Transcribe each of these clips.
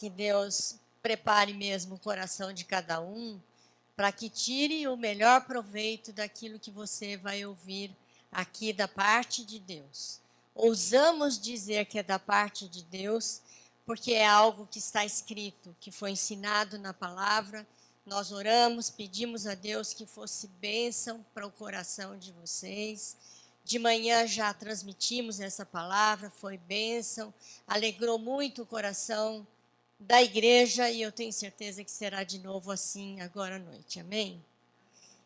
que Deus prepare mesmo o coração de cada um, para que tire o melhor proveito daquilo que você vai ouvir aqui da parte de Deus. Ousamos dizer que é da parte de Deus, porque é algo que está escrito, que foi ensinado na palavra. Nós oramos, pedimos a Deus que fosse bênção para o coração de vocês. De manhã já transmitimos essa palavra, foi bênção, alegrou muito o coração da igreja e eu tenho certeza que será de novo assim agora à noite. Amém?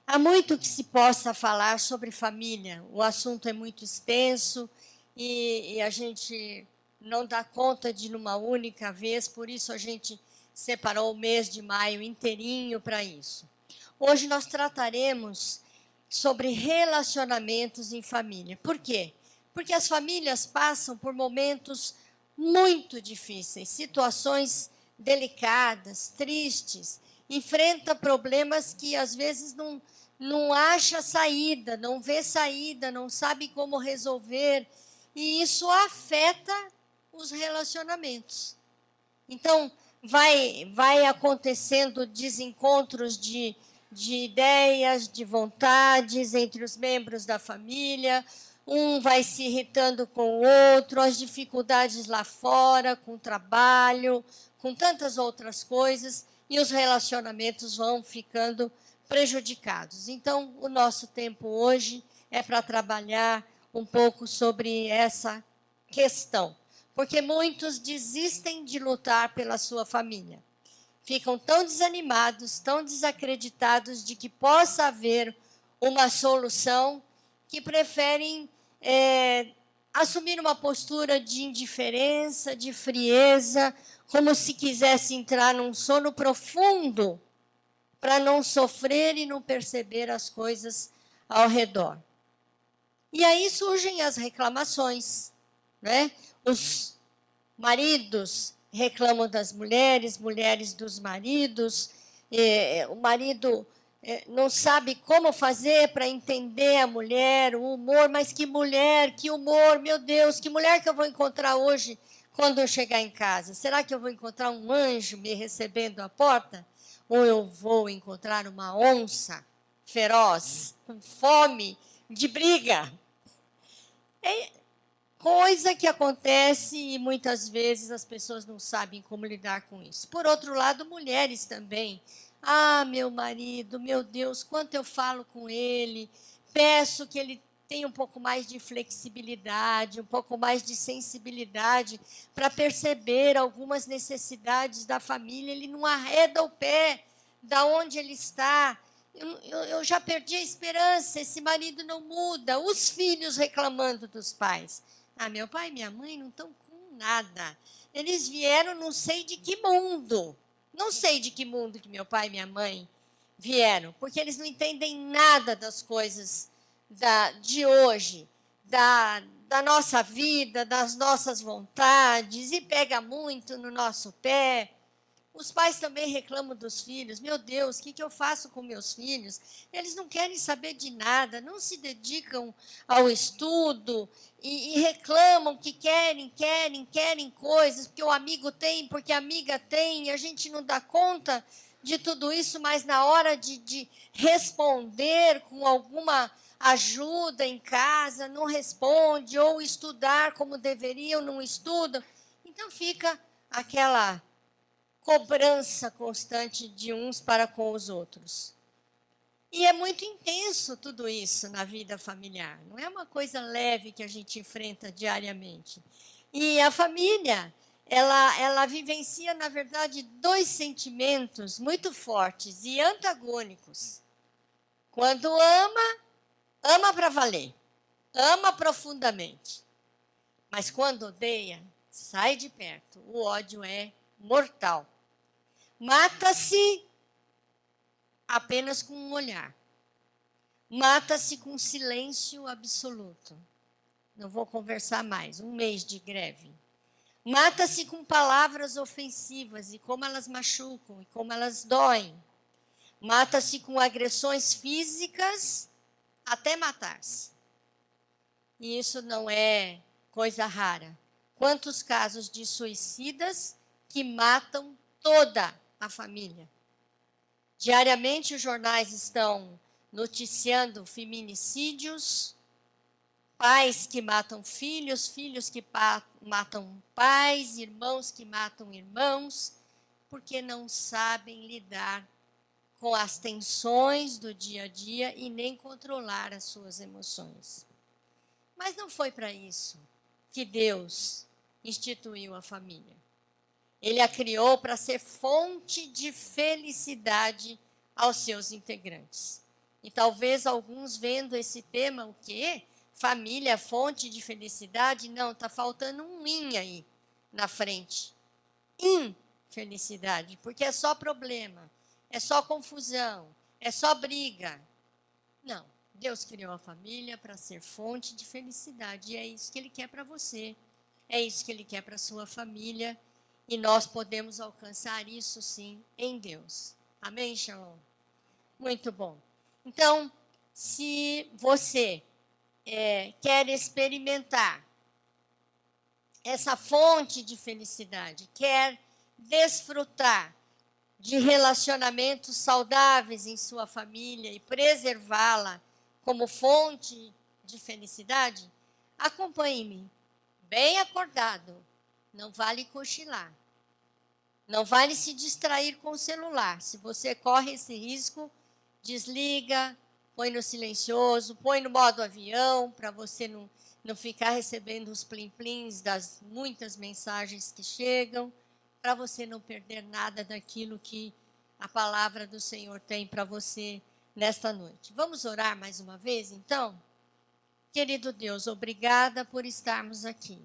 Há muito que se possa falar sobre família, o assunto é muito extenso e a gente não dá conta de numa única vez, por isso a gente separou o mês de maio inteirinho para isso. Hoje nós trataremos sobre relacionamentos em família. Por quê? Porque as famílias passam por momentos muito difíceis, situações delicadas, tristes, enfrenta problemas que às vezes não acha saída, não vê saída, não sabe como resolver, e isso afeta os relacionamentos. Então, vai acontecendo desencontros de ideias, de vontades entre os membros da família, um vai se irritando com o outro, as dificuldades lá fora, com o trabalho, com tantas outras coisas, e os relacionamentos vão ficando prejudicados. Então, o nosso tempo hoje é para trabalhar um pouco sobre essa questão, porque muitos desistem de lutar pela sua família. Ficam tão desanimados, tão desacreditados de que possa haver uma solução, que preferem assumir uma postura de indiferença, de frieza, como se quisesse entrar num sono profundo para não sofrer e não perceber as coisas ao redor. E aí surgem as reclamações, né? Os maridos reclamam das mulheres, mulheres dos maridos, o marido não sabe como fazer para entender a mulher, o humor, mas que mulher, que humor, meu Deus, que mulher que eu vou encontrar hoje quando eu chegar em casa? Será que eu vou encontrar um anjo me recebendo à porta? Ou eu vou encontrar uma onça feroz, com fome, de briga? É coisa que acontece e muitas vezes as pessoas não sabem como lidar com isso. Por outro lado, mulheres também. Ah, meu marido, meu Deus, quanto eu falo com ele, peço que ele tenha um pouco mais de flexibilidade, um pouco mais de sensibilidade para perceber algumas necessidades da família. Ele não arreda o pé da onde ele está. Eu já perdi a esperança, esse marido não muda. Os filhos reclamando dos pais. Ah, meu pai e minha mãe não estão com nada. Eles vieram não sei de que mundo. Não sei de que mundo que meu pai e minha mãe vieram, porque eles não entendem nada das coisas de hoje, da nossa vida, das nossas vontades, e pega muito no nosso pé. Os pais também reclamam dos filhos. Meu Deus, o que eu faço com meus filhos? Eles não querem saber de nada, não se dedicam ao estudo e reclamam que querem coisas, porque o amigo tem, porque a amiga tem, e a gente não dá conta de tudo isso, mas na hora de responder com alguma ajuda em casa, não responde, ou estudar como deveriam, não estudam. Então fica aquela cobrança constante de uns para com os outros. E é muito intenso tudo isso na vida familiar. Não é uma coisa leve que a gente enfrenta diariamente. E a família, ela vivencia, na verdade, dois sentimentos muito fortes e antagônicos. Quando ama para valer. Ama profundamente. Mas quando odeia, sai de perto. O ódio é mortal. Mata-se apenas com um olhar. Mata-se com silêncio absoluto. Não vou conversar mais. Um mês de greve. Mata-se com palavras ofensivas e como elas machucam e como elas doem. Mata-se com agressões físicas até matar-se. E isso não é coisa rara. Quantos casos de suicidas que matam toda a família. Diariamente, os jornais estão noticiando feminicídios, pais que matam filhos, filhos que matam pais, irmãos que matam irmãos, porque não sabem lidar com as tensões do dia a dia e nem controlar as suas emoções. Mas não foi para isso que Deus instituiu a família. Ele a criou para ser fonte de felicidade aos seus integrantes. E talvez alguns vendo esse tema, o quê? Família, fonte de felicidade? Não, está faltando um in aí na frente. Infelicidade, porque é só problema, é só confusão, é só briga. Não, Deus criou a família para ser fonte de felicidade. E é isso que Ele quer para você. É isso que Ele quer para a sua família. E nós podemos alcançar isso, sim, em Deus. Amém, Shalom? Muito bom. Então, se você quer experimentar essa fonte de felicidade, quer desfrutar de relacionamentos saudáveis em sua família e preservá-la como fonte de felicidade, acompanhe-me, bem acordado. Não vale cochilar. Não vale se distrair com o celular. Se você corre esse risco, desliga, põe no silencioso, põe no modo avião, para você não ficar recebendo os plim-plims das muitas mensagens que chegam, para você não perder nada daquilo que a palavra do Senhor tem para você nesta noite. Vamos orar mais uma vez, então? Querido Deus, obrigada por estarmos aqui.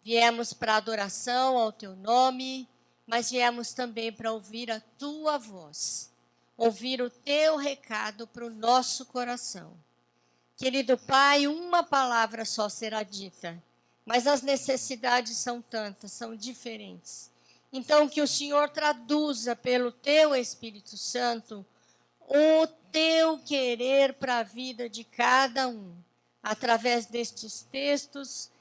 Viemos para adoração ao Teu nome, mas viemos também para ouvir a Tua voz, ouvir o Teu recado para o nosso coração. Querido Pai, uma palavra só será dita, mas as necessidades são tantas, são diferentes. Então, que o Senhor traduza pelo Teu Espírito Santo o Teu querer para a vida de cada um, através destes textos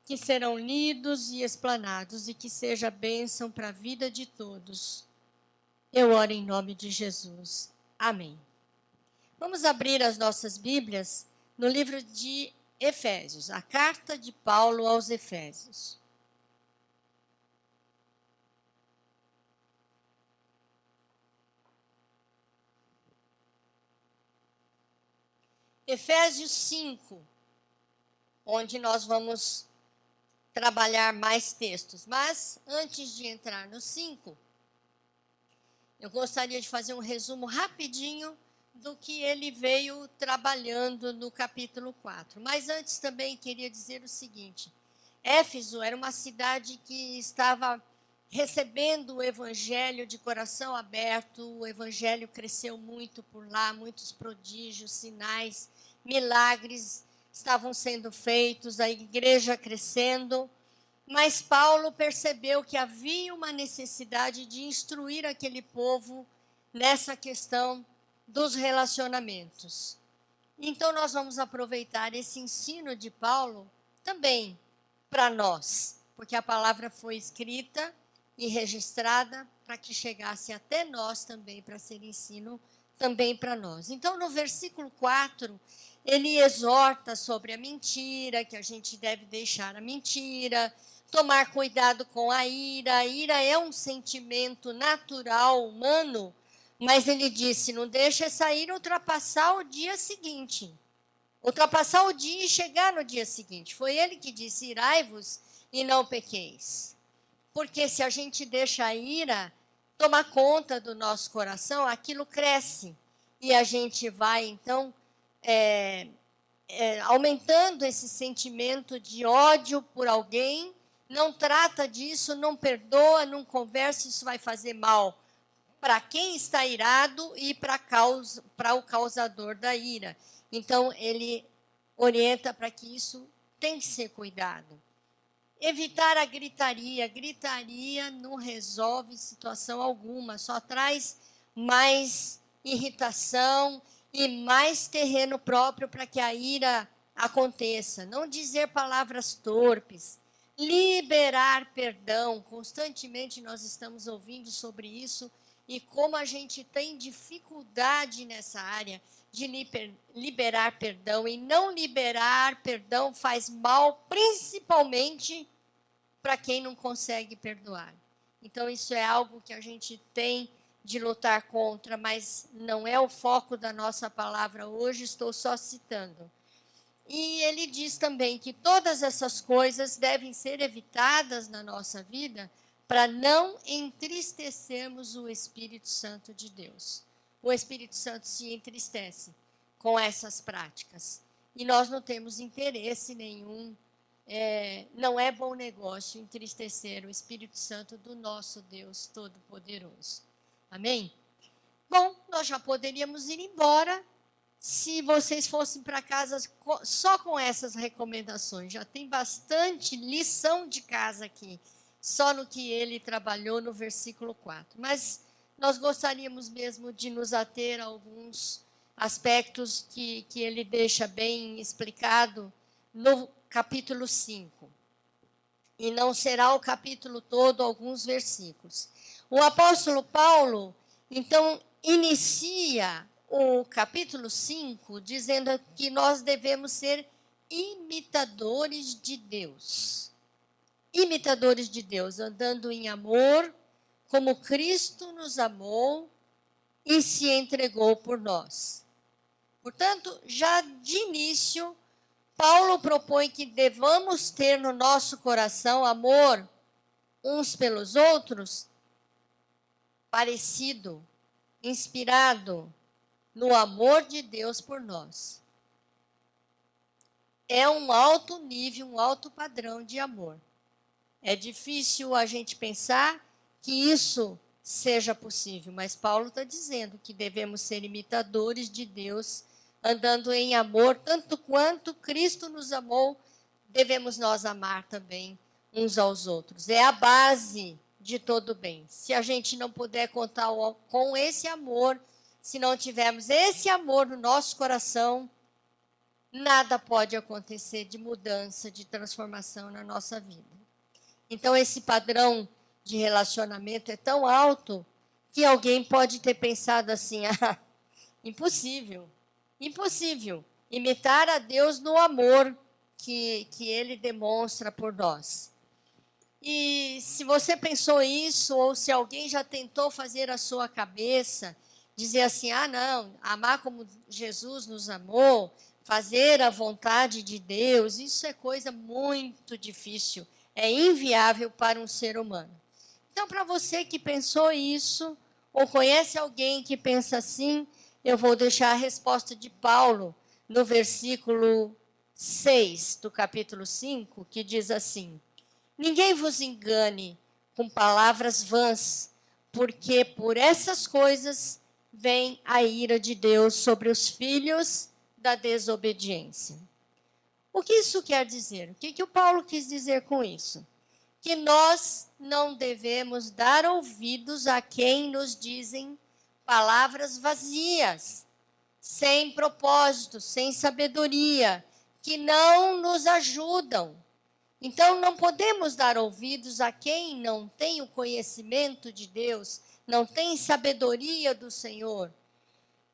que serão lidos e explanados e que seja bênção para a vida de todos. Eu oro em nome de Jesus. Amém. Vamos abrir as nossas Bíblias no livro de Efésios, a carta de Paulo aos Efésios. Efésios 5, onde nós vamos trabalhar mais textos. Mas, antes de entrar no 5, eu gostaria de fazer um resumo rapidinho do que ele veio trabalhando no capítulo 4. Mas antes também queria dizer o seguinte: Éfeso era uma cidade que estava recebendo o evangelho de coração aberto, o evangelho cresceu muito por lá, muitos prodígios, sinais, milagres estavam sendo feitos, a igreja crescendo, mas Paulo percebeu que havia uma necessidade de instruir aquele povo nessa questão dos relacionamentos. Então nós vamos aproveitar esse ensino de Paulo também para nós, porque a palavra foi escrita e registrada para que chegasse até nós também, para ser ensino também para nós. Então, no versículo 4, ele exorta sobre a mentira, que a gente deve deixar a mentira, tomar cuidado com a ira. A ira é um sentimento natural, humano, mas ele disse, não deixa essa ira ultrapassar o dia seguinte. Ultrapassar o dia e chegar no dia seguinte. Foi ele que disse, irai-vos e não pequeis. Porque se a gente deixa a ira tomar conta do nosso coração, aquilo cresce. E a gente vai, então, aumentando esse sentimento de ódio por alguém, não trata disso, não perdoa, não conversa, isso vai fazer mal para quem está irado e para o causador da ira. Então, ele orienta para que isso tem que ser cuidado. Evitar a gritaria. Gritaria não resolve situação alguma, só traz mais irritação e mais terreno próprio para que a ira aconteça. Não dizer palavras torpes, liberar perdão. Constantemente nós estamos ouvindo sobre isso e como a gente tem dificuldade nessa área de liberar perdão. E não liberar perdão faz mal, principalmente para quem não consegue perdoar. Então, isso é algo que a gente tem de lutar contra, mas não é o foco da nossa palavra hoje, estou só citando. E ele diz também que todas essas coisas devem ser evitadas na nossa vida para não entristecermos o Espírito Santo de Deus. O Espírito Santo se entristece com essas práticas. E nós não temos interesse nenhum, não é bom negócio entristecer o Espírito Santo do nosso Deus Todo-Poderoso. Amém? Bom, nós já poderíamos ir embora se vocês fossem para casa só com essas recomendações. Já tem bastante lição de casa aqui, só no que ele trabalhou no versículo 4. Mas nós gostaríamos mesmo de nos ater a alguns aspectos que ele deixa bem explicado no capítulo 5. E não será o capítulo todo, alguns versículos. O apóstolo Paulo, então, inicia o capítulo 5 dizendo que nós devemos ser imitadores de Deus. Imitadores de Deus, andando em amor, como Cristo nos amou e se entregou por nós. Portanto, já de início, Paulo propõe que devamos ter no nosso coração amor uns pelos outros, parecido, inspirado no amor de Deus por nós. É um alto nível, um alto padrão de amor. É difícil a gente pensar que isso seja possível, mas Paulo está dizendo que devemos ser imitadores de Deus, andando em amor, tanto quanto Cristo nos amou, devemos nós amar também uns aos outros. É a base de todo bem. Se a gente não puder contar com esse amor, se não tivermos esse amor no nosso coração, nada pode acontecer de mudança, de transformação na nossa vida. Então, esse padrão de relacionamento é tão alto que alguém pode ter pensado assim, impossível, impossível imitar a Deus no amor que ele demonstra por nós. E se você pensou isso, ou se alguém já tentou fazer a sua cabeça, dizer assim, não, amar como Jesus nos amou, fazer a vontade de Deus, isso é coisa muito difícil, é inviável para um ser humano. Então, para você que pensou isso, ou conhece alguém que pensa assim, eu vou deixar a resposta de Paulo no versículo 6 do capítulo 5, que diz assim: ninguém vos engane com palavras vãs, porque por essas coisas vem a ira de Deus sobre os filhos da desobediência. O que isso quer dizer? O que o Paulo quis dizer com isso? Que nós não devemos dar ouvidos a quem nos dizem palavras vazias, sem propósito, sem sabedoria, que não nos ajudam. Então, não podemos dar ouvidos a quem não tem o conhecimento de Deus, não tem sabedoria do Senhor.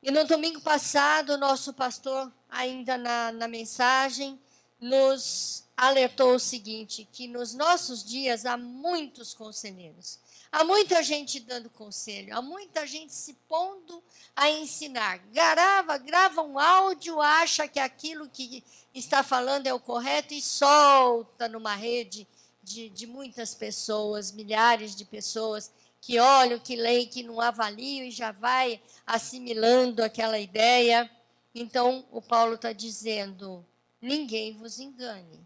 E no domingo passado, o nosso pastor, ainda na mensagem, nos alertou o seguinte, que nos nossos dias há muitos conselheiros, há muita gente dando conselho, há muita gente se pondo a ensinar. Grava um áudio, acha que aquilo que está falando é o correto e solta numa rede de muitas pessoas, milhares de pessoas, que olham, que leem, que não avaliam e já vai assimilando aquela ideia. Então, o Paulo está dizendo, ninguém vos engane.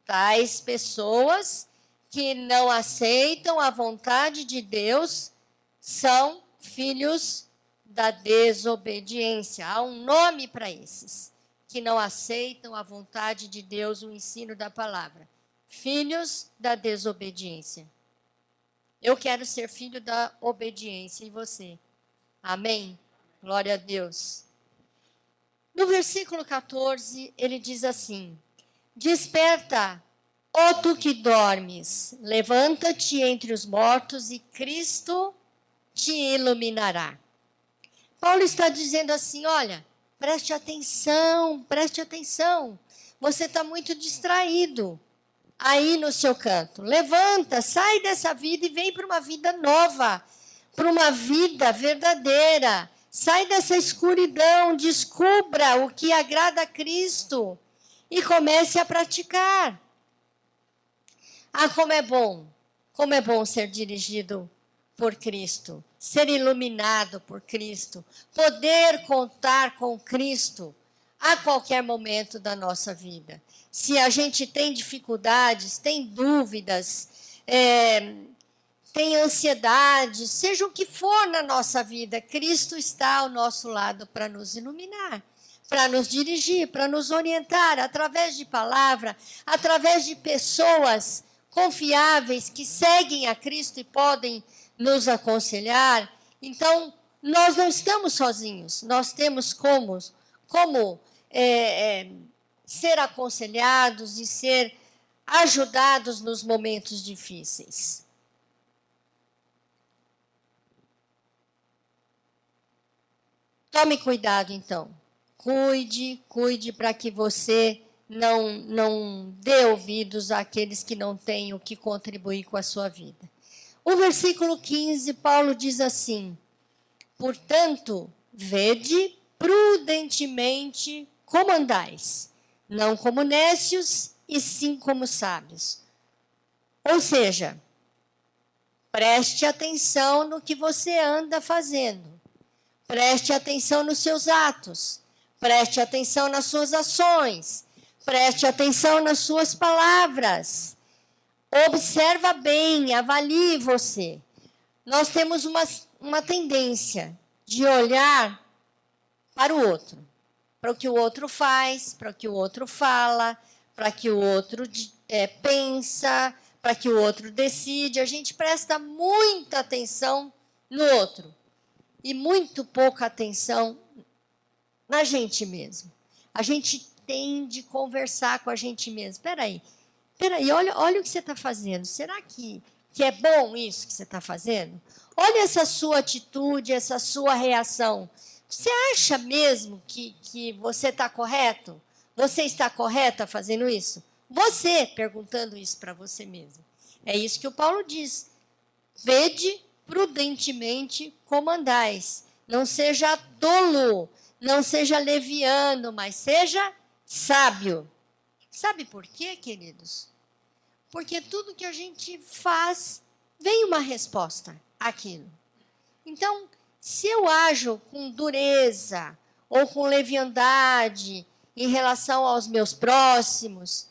Tais pessoas que não aceitam a vontade de Deus são filhos da desobediência. Há um nome para esses que não aceitam a vontade de Deus, o ensino da palavra. Filhos da desobediência. Eu quero ser filho da obediência e você. Amém? Glória a Deus. No versículo 14, ele diz assim: desperta, Ó tu que dormes, levanta-te entre os mortos e Cristo te iluminará. Paulo está dizendo assim, olha, preste atenção, preste atenção. Você está muito distraído aí no seu canto. Levanta, sai dessa vida e vem para uma vida nova, para uma vida verdadeira. Sai dessa escuridão, descubra o que agrada a Cristo e comece a praticar. Ah, como é bom ser dirigido por Cristo, ser iluminado por Cristo, poder contar com Cristo a qualquer momento da nossa vida. Se a gente tem dificuldades, tem dúvidas, tem ansiedade, seja o que for na nossa vida, Cristo está ao nosso lado para nos iluminar, para nos dirigir, para nos orientar, através de palavra, através de pessoas confiáveis que seguem a Cristo e podem nos aconselhar. Então, nós não estamos sozinhos, nós temos como ser aconselhados e ser ajudados nos momentos difíceis. Tome cuidado, então. Cuide para que você não dê ouvidos àqueles que não têm o que contribuir com a sua vida. O versículo 15, Paulo diz assim: portanto, vede prudentemente como andais, não como nécios, e sim como sábios. Ou seja, preste atenção no que você anda fazendo. Preste atenção nos seus atos. Preste atenção nas suas ações. Preste atenção nas suas palavras. Observa bem, avalie você. Nós temos uma tendência de olhar para o outro. Para o que o outro faz, para o que o outro fala, para o que o outro pensa, para o que o outro decide. A gente presta muita atenção no outro e muito pouca atenção na gente mesmo. A gente tende a conversar com a gente mesmo. Espera aí, olha o que você está fazendo. Será que é bom isso que você está fazendo? Olha essa sua atitude, essa sua reação. Você acha mesmo que você está correto? Você está correta fazendo isso? Você perguntando isso para você mesmo. É isso que o Paulo diz. Vede prudentemente como andais. Não seja tolo, não seja leviano, mas seja sábio. Sabe por quê, queridos? Porque tudo que a gente faz, vem uma resposta àquilo. Então, se eu ajo com dureza ou com leviandade em relação aos meus próximos,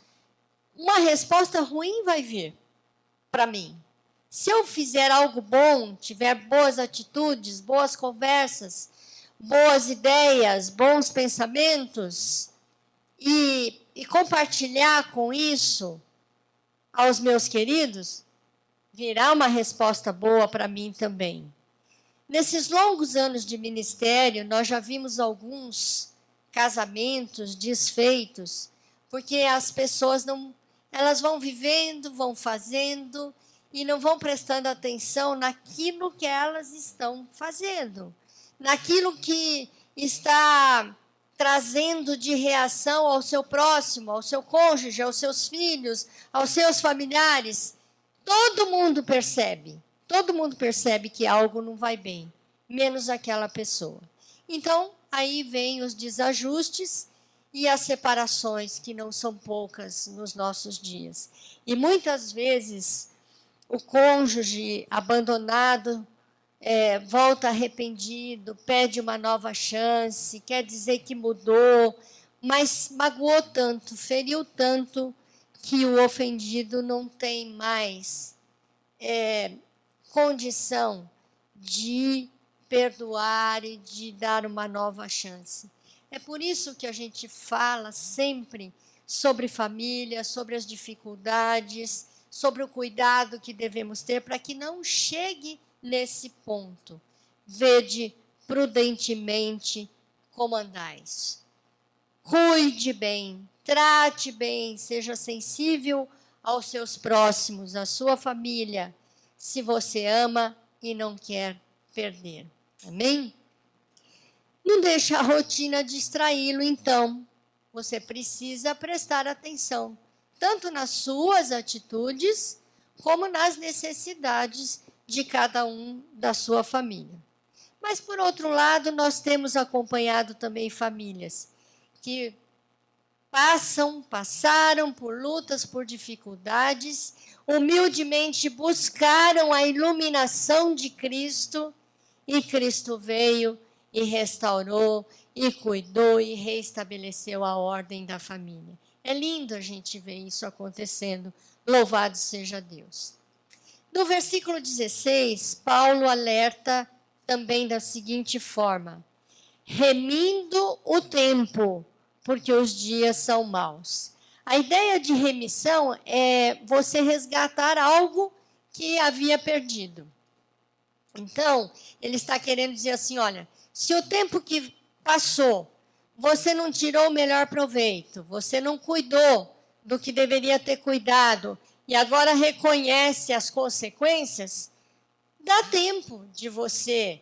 uma resposta ruim vai vir para mim. Se eu fizer algo bom, tiver boas atitudes, boas conversas, boas ideias, bons pensamentos, e compartilhar com isso aos meus queridos, virá uma resposta boa para mim também. Nesses longos anos de ministério, nós já vimos alguns casamentos desfeitos, porque as pessoas elas vão vivendo, vão fazendo e não vão prestando atenção naquilo que elas estão fazendo, naquilo que está trazendo de reação ao seu próximo, ao seu cônjuge, aos seus filhos, aos seus familiares. Todo mundo percebe que algo não vai bem, menos aquela pessoa. Então, aí vem os desajustes e as separações, que não são poucas nos nossos dias. E muitas vezes o cônjuge abandonado volta arrependido, pede uma nova chance, quer dizer que mudou, mas magoou tanto, feriu tanto, que o ofendido não tem mais condição de perdoar e de dar uma nova chance. É por isso que a gente fala sempre sobre família, sobre as dificuldades, sobre o cuidado que devemos ter para que não chegue nesse ponto. Vede prudentemente como andais. Cuide bem, trate bem, seja sensível aos seus próximos, à sua família, se você ama e não quer perder. Amém? Não deixe a rotina distraí-lo, então. Você precisa prestar atenção, tanto nas suas atitudes, como nas necessidades de cada um da sua família. Mas, por outro lado, nós temos acompanhado também famílias que passaram por lutas, por dificuldades, humildemente buscaram a iluminação de Cristo, e Cristo veio e restaurou, e cuidou, e reestabeleceu a ordem da família. É lindo a gente ver isso acontecendo, louvado seja Deus. No versículo 16, Paulo alerta também da seguinte forma: remindo o tempo, porque os dias são maus. A ideia de remissão é você resgatar algo que havia perdido. Então, ele está querendo dizer assim, olha, se o tempo que passou, você não tirou o melhor proveito, você não cuidou do que deveria ter cuidado, e agora reconhece as consequências, dá tempo de você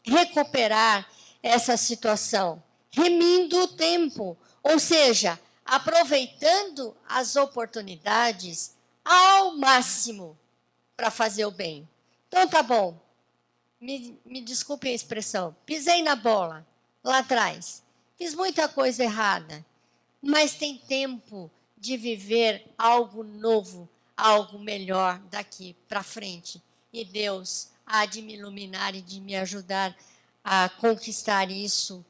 recuperar essa situação, remindo o tempo, ou seja, aproveitando as oportunidades ao máximo para fazer o bem. Então tá bom, me desculpe a expressão, pisei na bola lá atrás, fiz muita coisa errada, mas tem tempo de viver algo novo, algo melhor daqui para frente. E Deus há de me iluminar e de me ajudar a conquistar isso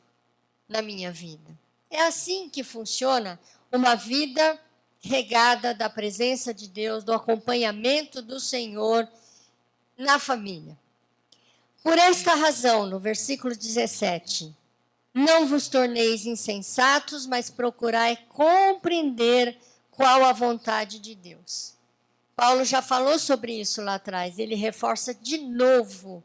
na minha vida. É assim que funciona uma vida regada da presença de Deus, do acompanhamento do Senhor na família. Por esta razão, no versículo 17, não vos torneis insensatos, mas procurai compreender qual a vontade de Deus. Paulo já falou sobre isso lá atrás, ele reforça de novo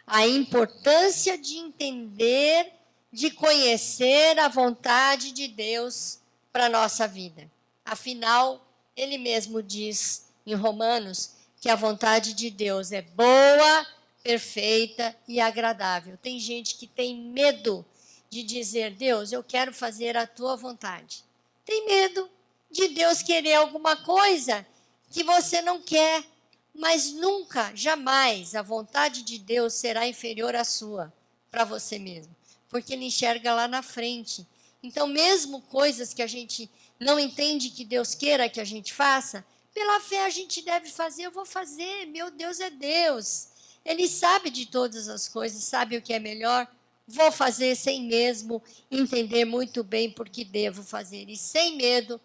a importância de entender, de conhecer a vontade de Deus para a nossa vida. Afinal, ele mesmo diz em Romanos que a vontade de Deus é boa, perfeita e agradável. Tem gente que tem medo de dizer, Deus, eu quero fazer a tua vontade. Tem medo de Deus querer alguma coisa que você não quer, mas nunca, jamais, a vontade de Deus será inferior à sua, para você mesmo, porque ele enxerga lá na frente. Então, mesmo coisas que a gente não entende que Deus queira que a gente faça, pela fé a gente deve fazer, eu vou fazer, meu Deus é Deus. Ele sabe de todas as coisas, sabe o que é melhor, vou fazer sem mesmo entender muito bem por que devo fazer. E sem medo,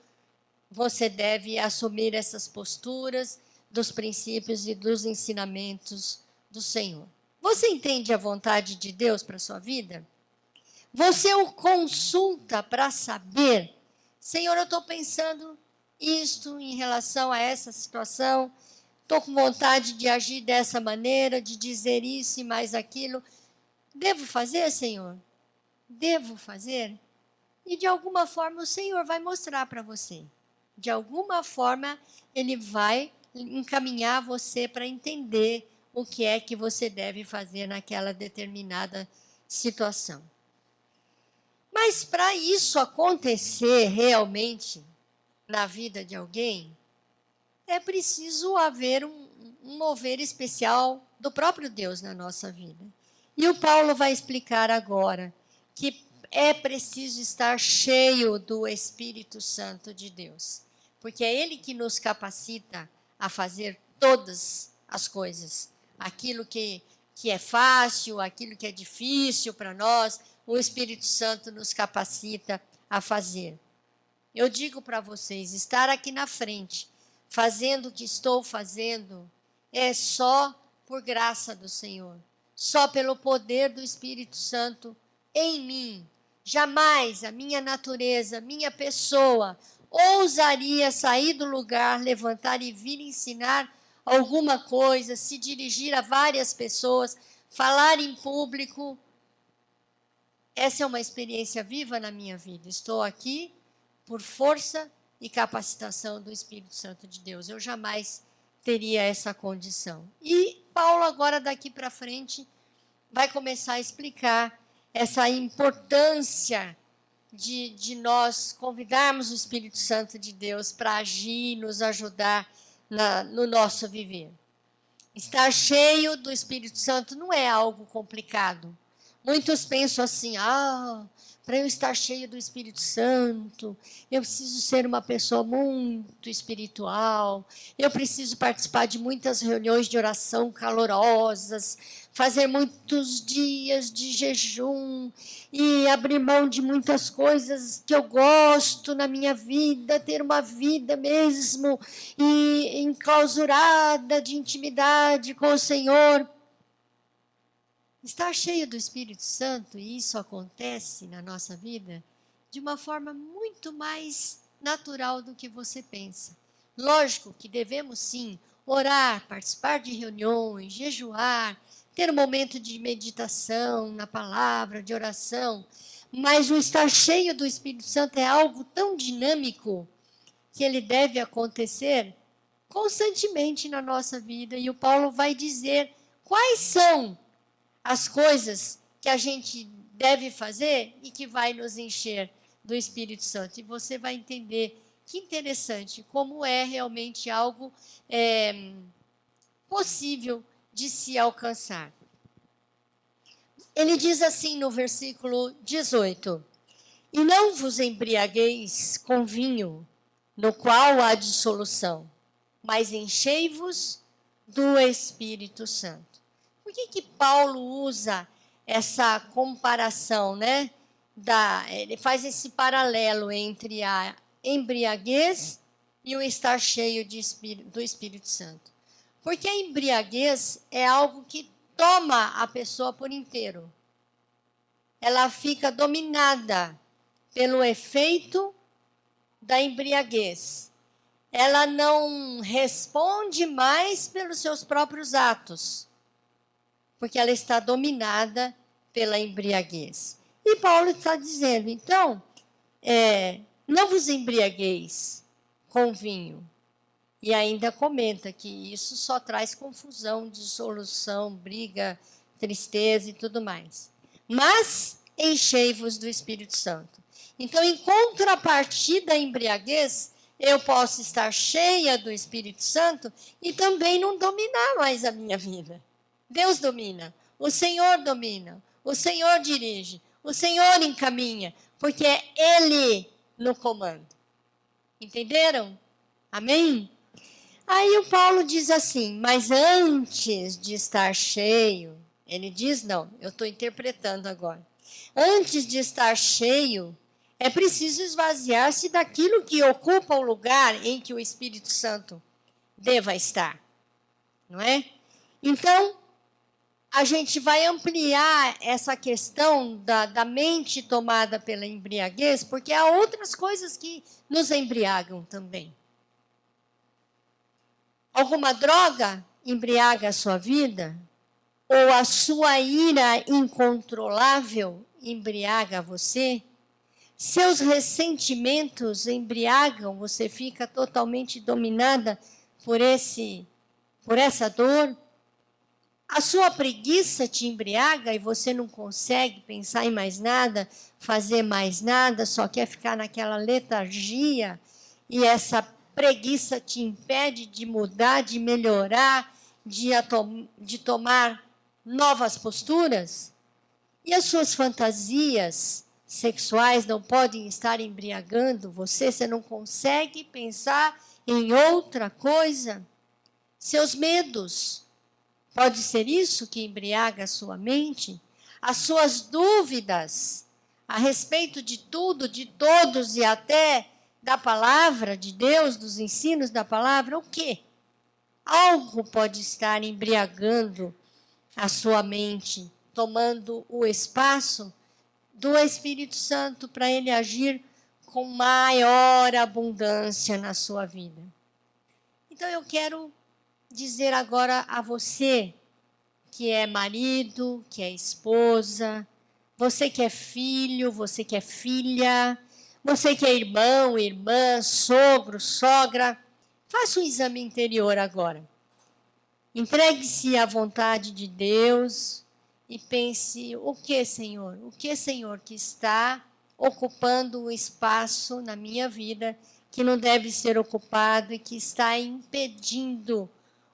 você deve assumir essas posturas dos princípios e dos ensinamentos do Senhor. Você entende a vontade de Deus para a sua vida? Você o consulta para saber, Senhor, eu estou pensando isto em relação a essa situação, estou com vontade de agir dessa maneira, de dizer isso e mais aquilo. Devo fazer, Senhor? Devo fazer? E de alguma forma o Senhor vai mostrar para você. De alguma forma ele vai encaminhar você para entender o que é que você deve fazer naquela determinada situação. Mas para isso acontecer realmente na vida de alguém, é preciso haver um mover especial do próprio Deus na nossa vida. E o Paulo vai explicar agora que é preciso estar cheio do Espírito Santo de Deus, porque é Ele que nos capacita a fazer todas as coisas. Aquilo que é fácil, aquilo que é difícil para nós, o Espírito Santo nos capacita a fazer. Eu digo para vocês, estar aqui na frente, fazendo o que estou fazendo, é só por graça do Senhor, só pelo poder do Espírito Santo em mim. Jamais a minha natureza, minha pessoa, ousaria sair do lugar, levantar e vir ensinar alguma coisa, se dirigir a várias pessoas, falar em público. Essa é uma experiência viva na minha vida. Estou aqui por força e capacitação do Espírito Santo de Deus. Eu jamais teria essa condição. E Paulo, agora daqui para frente, vai começar a explicar essa importância de nós convidarmos o Espírito Santo de Deus para agir, nos ajudar no nosso viver. Estar cheio do Espírito Santo não é algo complicado. Muitos pensam assim, para eu estar cheio do Espírito Santo, eu preciso ser uma pessoa muito espiritual, eu preciso participar de muitas reuniões de oração calorosas, fazer muitos dias de jejum e abrir mão de muitas coisas que eu gosto na minha vida, ter uma vida mesmo e enclausurada de intimidade com o Senhor. Estar cheio do Espírito Santo, e isso acontece na nossa vida de uma forma muito mais natural do que você pensa. Lógico que devemos sim orar, participar de reuniões, jejuar, ter um momento de meditação na palavra, de oração, mas o estar cheio do Espírito Santo é algo tão dinâmico que ele deve acontecer constantemente na nossa vida. E o Paulo vai dizer quais são as coisas que a gente deve fazer e que vai nos encher do Espírito Santo. E você vai entender que interessante, como é realmente algo possível de se alcançar. Ele diz assim no versículo 18: E não vos embriagueis com vinho, no qual há dissolução, mas enchei-vos do Espírito Santo. Por que Paulo usa essa comparação, né? Ele faz esse paralelo entre a embriaguez e o estar cheio do Espírito Santo. Porque a embriaguez é algo que toma a pessoa por inteiro. Ela fica dominada pelo efeito da embriaguez. Ela não responde mais pelos seus próprios atos, porque ela está dominada pela embriaguez. E Paulo está dizendo, então, não vos embriagueis com vinho. E ainda comenta que isso só traz confusão, dissolução, briga, tristeza e tudo mais. Mas enchei-vos do Espírito Santo. Então, em contrapartida à embriaguez, eu posso estar cheia do Espírito Santo e também não dominar mais a minha vida. Deus domina, o Senhor domina, o Senhor dirige, o Senhor encaminha, porque é Ele no comando. Entenderam? Amém? Aí o Paulo diz assim, mas antes de estar cheio, ele diz não, eu estou interpretando agora. Antes de estar cheio, é preciso esvaziar-se daquilo que ocupa o lugar em que o Espírito Santo deva estar. Não é? Então, a gente vai ampliar essa questão da mente tomada pela embriaguez, porque há outras coisas que nos embriagam também. Alguma droga embriaga a sua vida? Ou a sua ira incontrolável embriaga você? Seus ressentimentos embriagam, você fica totalmente dominada por essa dor? A sua preguiça te embriaga e você não consegue pensar em mais nada, fazer mais nada, só quer ficar naquela letargia e essa preguiça te impede de mudar, de melhorar, de tomar novas posturas? E as suas fantasias sexuais não podem estar embriagando você? Você não consegue pensar em outra coisa? Seus medos, pode ser isso que embriaga a sua mente? As suas dúvidas a respeito de tudo, de todos e até da palavra de Deus, dos ensinos da palavra, o quê? Algo pode estar embriagando a sua mente, tomando o espaço do Espírito Santo para ele agir com maior abundância na sua vida. Então eu quero dizer agora a você que é marido, que é esposa, você que é filho, você que é filha, Você que é irmão, irmã, sogro, sogra, faça um exame interior agora. Entregue-se à vontade de Deus e pense: o que, Senhor? O que, Senhor, que está ocupando o espaço na minha vida que não deve ser ocupado e que está impedindo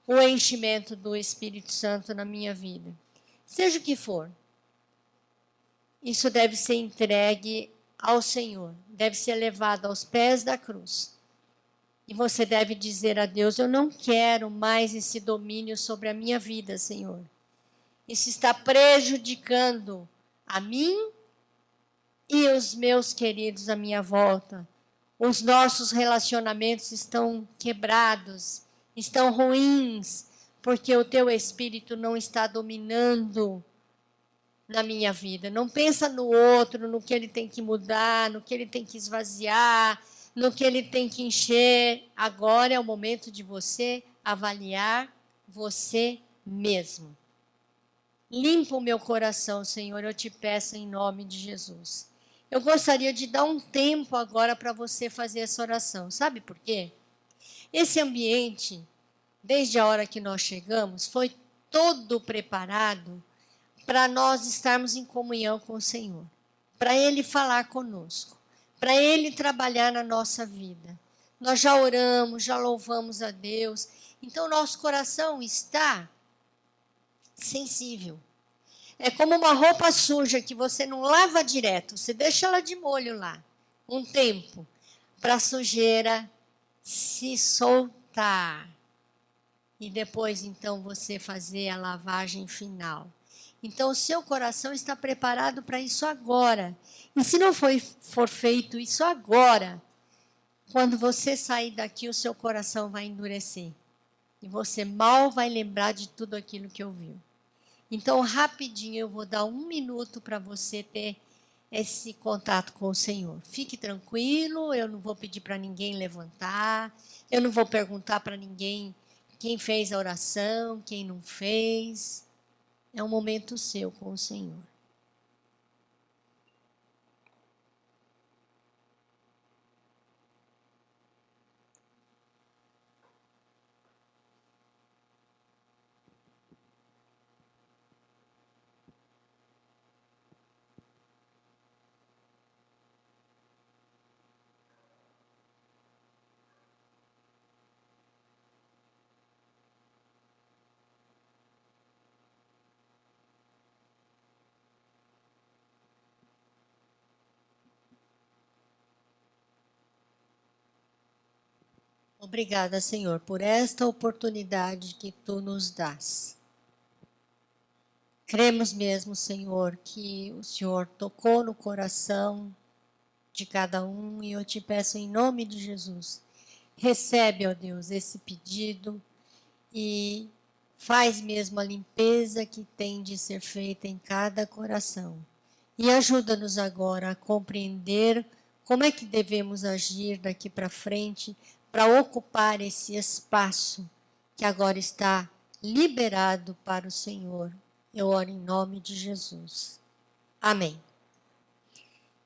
o enchimento do Espírito Santo na minha vida? Seja o que for, isso deve ser entregue ao Senhor, deve ser levado aos pés da cruz. E você deve dizer a Deus: eu não quero mais esse domínio sobre a minha vida, Senhor. Isso está prejudicando a mim e os meus queridos à minha volta. Os nossos relacionamentos estão quebrados, estão ruins, porque o teu Espírito não está dominando na minha vida. Não pensa no outro, no que ele tem que mudar, no que ele tem que esvaziar, no que ele tem que encher. Agora é o momento de você avaliar você mesmo. Limpa o meu coração, Senhor, eu te peço em nome de Jesus. Eu gostaria de dar um tempo agora para você fazer essa oração. Sabe por quê? Esse ambiente, desde a hora que nós chegamos, foi todo preparado para nós estarmos em comunhão com o Senhor, para Ele falar conosco, para Ele trabalhar na nossa vida. Nós já oramos, já louvamos a Deus, então nosso coração está sensível. É como uma roupa suja que você não lava direto, você deixa ela de molho lá, um tempo, para a sujeira se soltar. E depois, então, você fazer a lavagem final. Então, o seu coração está preparado para isso agora. E se não for feito isso agora, quando você sair daqui, o seu coração vai endurecer. E você mal vai lembrar de tudo aquilo que ouviu. Então, rapidinho, eu vou dar 1 minuto para você ter esse contato com o Senhor. Fique tranquilo, eu não vou pedir para ninguém levantar, eu não vou perguntar para ninguém quem fez a oração, quem não fez. É um momento seu com o Senhor. Obrigada, Senhor, por esta oportunidade que Tu nos dás. Cremos mesmo, Senhor, que o Senhor tocou no coração de cada um e eu te peço em nome de Jesus, recebe, ó Deus, esse pedido e faz mesmo a limpeza que tem de ser feita em cada coração. E ajuda-nos agora a compreender como é que devemos agir daqui para frente para ocupar esse espaço que agora está liberado para o Senhor. Eu oro em nome de Jesus. Amém.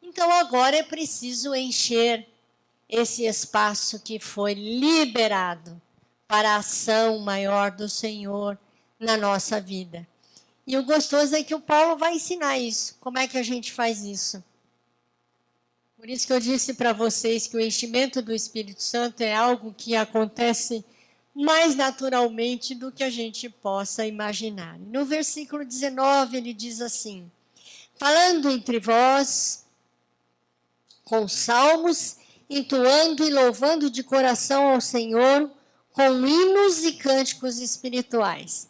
Então agora é preciso encher esse espaço que foi liberado para a ação maior do Senhor na nossa vida. E o gostoso é que o Paulo vai ensinar isso. Como é que a gente faz isso? Por isso que eu disse para vocês que o enchimento do Espírito Santo é algo que acontece mais naturalmente do que a gente possa imaginar. No versículo 19 ele diz assim: falando entre vós com salmos, entoando e louvando de coração ao Senhor, com hinos e cânticos espirituais.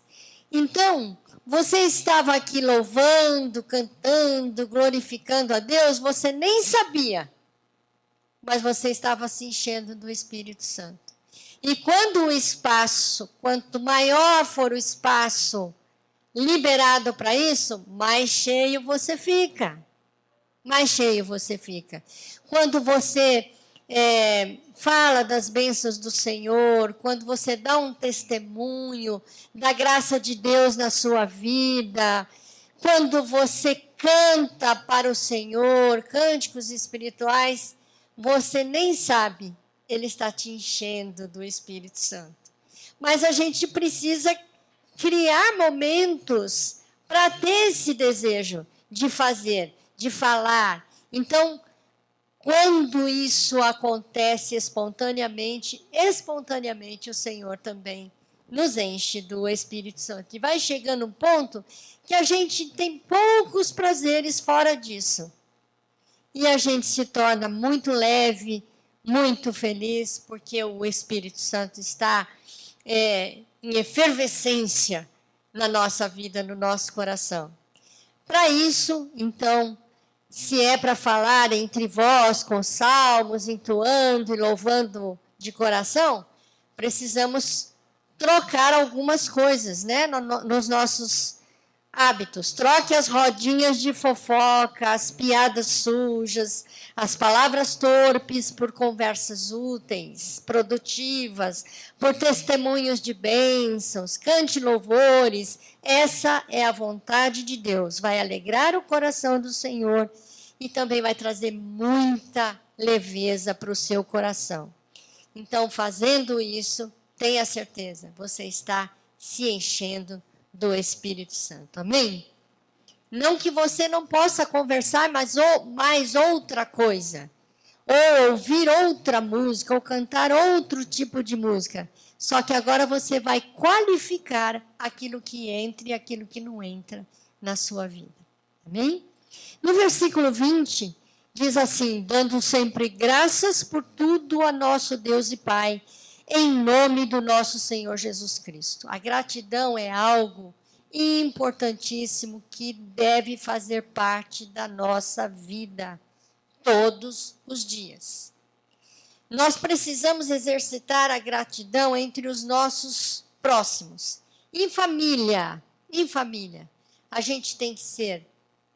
Então, você estava aqui louvando, cantando, glorificando a Deus, você nem sabia, mas você estava se enchendo do Espírito Santo. E quando o espaço, quanto maior for o espaço liberado para isso, mais cheio você fica. Mais cheio você fica. Quando você fala das bênçãos do Senhor, quando você dá um testemunho da graça de Deus na sua vida, quando você canta para o Senhor, cânticos espirituais, você nem sabe, ele está te enchendo do Espírito Santo. Mas a gente precisa criar momentos para ter esse desejo de fazer, de falar. Então, quando isso acontece espontaneamente o Senhor também nos enche do Espírito Santo. E vai chegando um ponto que a gente tem poucos prazeres fora disso. E a gente se torna muito leve, muito feliz, porque o Espírito Santo está em efervescência na nossa vida, no nosso coração. Para isso, então, se é para falar entre vós com salmos, entoando e louvando de coração, precisamos trocar algumas coisas, né, nos nossos hábitos. Troque as rodinhas de fofoca, as piadas sujas, as palavras torpes por conversas úteis, produtivas, por testemunhos de bênçãos, cante louvores. Essa é a vontade de Deus. Vai alegrar o coração do Senhor e também vai trazer muita leveza para o seu coração. Então, fazendo isso, tenha certeza, você está se enchendo do Espírito Santo. Amém? Não que você não possa conversar mais outra coisa, ou ouvir outra música, ou cantar outro tipo de música. Só que agora você vai qualificar aquilo que entra e aquilo que não entra na sua vida. Amém? No versículo 20, diz assim: dando sempre graças por tudo a nosso Deus e Pai, em nome do nosso Senhor Jesus Cristo. A gratidão é algo importantíssimo que deve fazer parte da nossa vida todos os dias. Nós precisamos exercitar a gratidão entre os nossos próximos. Em família, a gente tem que ser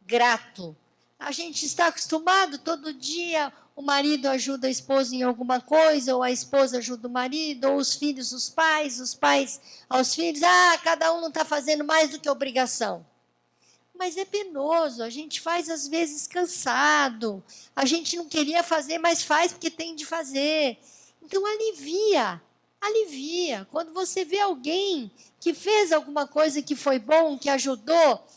grato. A gente está acostumado todo dia, o marido ajuda a esposa em alguma coisa, ou a esposa ajuda o marido, ou os filhos os pais aos filhos. Cada um não está fazendo mais do que obrigação. Mas é penoso, a gente faz às vezes cansado, a gente não queria fazer, mas faz porque tem de fazer. Então alivia. Quando você vê alguém que fez alguma coisa que foi bom, que ajudou,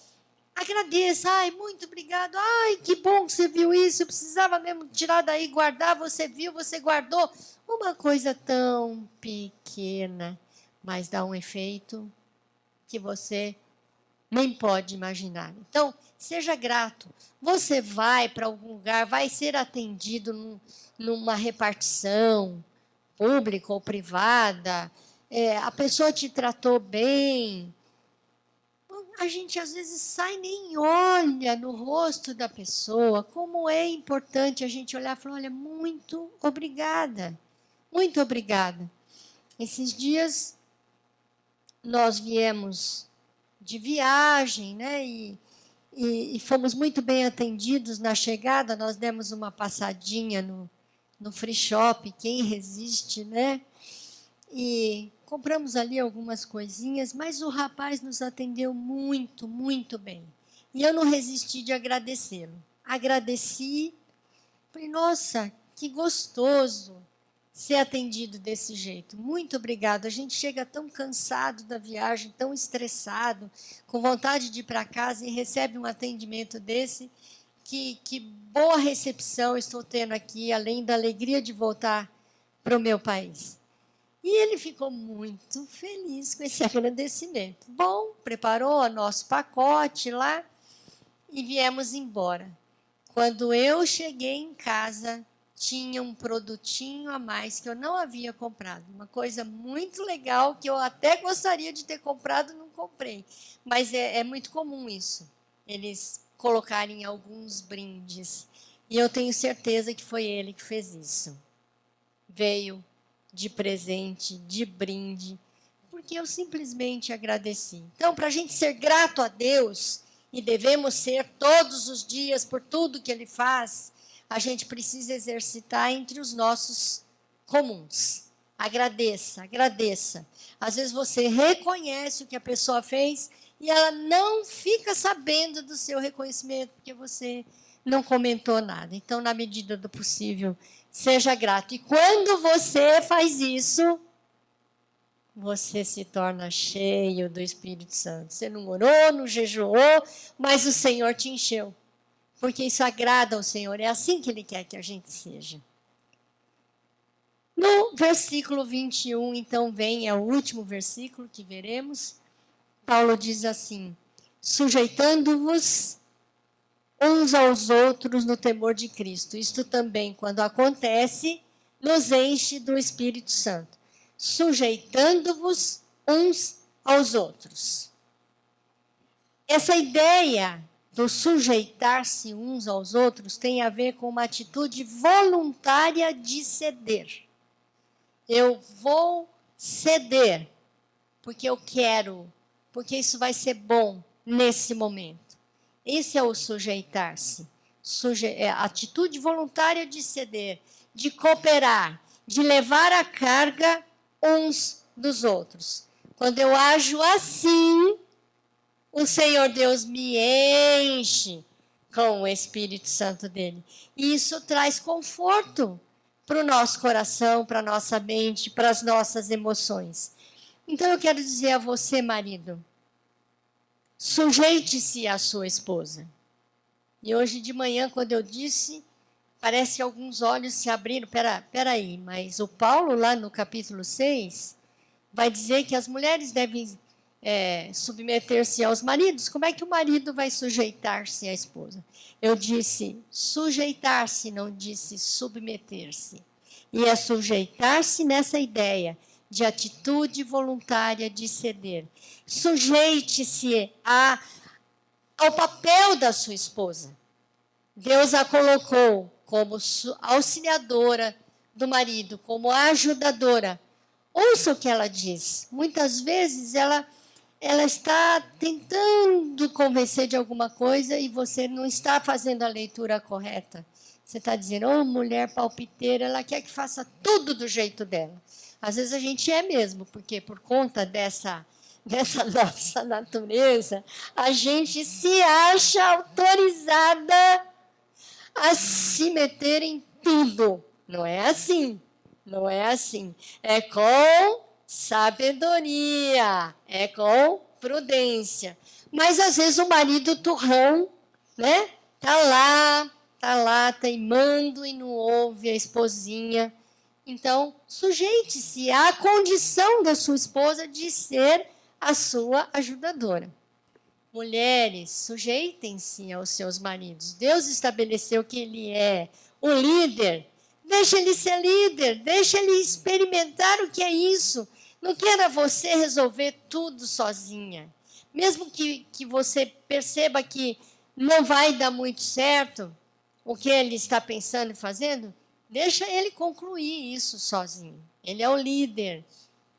agradeça. Muito obrigado. Que bom que você viu isso. Eu precisava mesmo tirar daí, guardar. Você viu, você guardou. Uma coisa tão pequena, mas dá um efeito que você nem pode imaginar. Então, seja grato. Você vai para algum lugar, vai ser atendido numa repartição pública ou privada. A pessoa te tratou bem. A gente às vezes sai nem olha no rosto da pessoa. Como é importante a gente olhar e falar: olha, muito obrigada. Muito obrigada. Esses dias nós viemos de viagem, né? E fomos muito bem atendidos na chegada. Nós demos uma passadinha no free shop, quem resiste, né? E compramos ali algumas coisinhas, mas o rapaz nos atendeu muito, muito bem. E eu não resisti de agradecê-lo. Agradeci, falei: nossa, que gostoso ser atendido desse jeito. Muito obrigado. A gente chega tão cansado da viagem, tão estressado, com vontade de ir para casa e recebe um atendimento desse. Que boa recepção estou tendo aqui, além da alegria de voltar para o meu país. E ele ficou muito feliz com esse agradecimento. Bom, preparou o nosso pacote lá e viemos embora. Quando eu cheguei em casa, tinha um produtinho a mais que eu não havia comprado. Uma coisa muito legal que eu até gostaria de ter comprado, não comprei. Mas é muito comum isso, eles colocarem alguns brindes. E eu tenho certeza que foi ele que fez isso. Veio de presente, de brinde, porque eu simplesmente agradeci. Então, para a gente ser grato a Deus, e devemos ser todos os dias por tudo que Ele faz, a gente precisa exercitar entre os nossos comuns. Agradeça, agradeça. Às vezes você reconhece o que a pessoa fez e ela não fica sabendo do seu reconhecimento, porque você não comentou nada. Então, na medida do possível, seja grato. E quando você faz isso, você se torna cheio do Espírito Santo. Você não orou, não jejuou, mas o Senhor te encheu. Porque isso agrada ao Senhor. É assim que Ele quer que a gente seja. No versículo 21, então, vem, é o último versículo que veremos. Paulo diz assim: sujeitando-vos uns aos outros no temor de Cristo. Isto também, quando acontece, nos enche do Espírito Santo. Sujeitando-vos uns aos outros. Essa ideia do sujeitar-se uns aos outros tem a ver com uma atitude voluntária de ceder. Eu vou ceder porque eu quero, porque isso vai ser bom nesse momento. Esse é o sujeitar-se. É a atitude voluntária de ceder, de cooperar, de levar a carga uns dos outros. Quando eu ajo assim, o Senhor Deus me enche com o Espírito Santo dele. E isso traz conforto para o nosso coração, para a nossa mente, para as nossas emoções. Então eu quero dizer a você, marido, sujeite-se à sua esposa. E hoje de manhã, quando eu disse, parece que alguns olhos se abriram. Peraí, mas o Paulo, lá no capítulo 6, vai dizer que as mulheres devem submeter-se aos maridos. Como é que o marido vai sujeitar-se à esposa? Eu disse sujeitar-se, não disse submeter-se. E é sujeitar-se nessa ideia de atitude voluntária de ceder. Sujeite-se ao papel da sua esposa. Deus a colocou como auxiliadora do marido, como ajudadora. Ouça o que ela diz. Muitas vezes ela está tentando convencer de alguma coisa e você não está fazendo a leitura correta. Você está dizendo, mulher palpiteira, ela quer que faça tudo do jeito dela. Às vezes a gente é mesmo, porque por conta dessa nossa natureza, a gente se acha autorizada a se meter em tudo. Não é assim. Não é assim. É com sabedoria, é com prudência. Mas às vezes o marido turrão, né? Tá lá teimando e não ouve a esposinha. Então, sujeite-se à condição da sua esposa de ser a sua ajudadora. Mulheres, sujeitem-se aos seus maridos. Deus estabeleceu que ele é o líder. Deixa ele ser líder, deixa ele experimentar o que é isso. Não queira você resolver tudo sozinha. Mesmo que você perceba que não vai dar muito certo o que ele está pensando e fazendo, deixa ele concluir isso sozinho. Ele é o líder.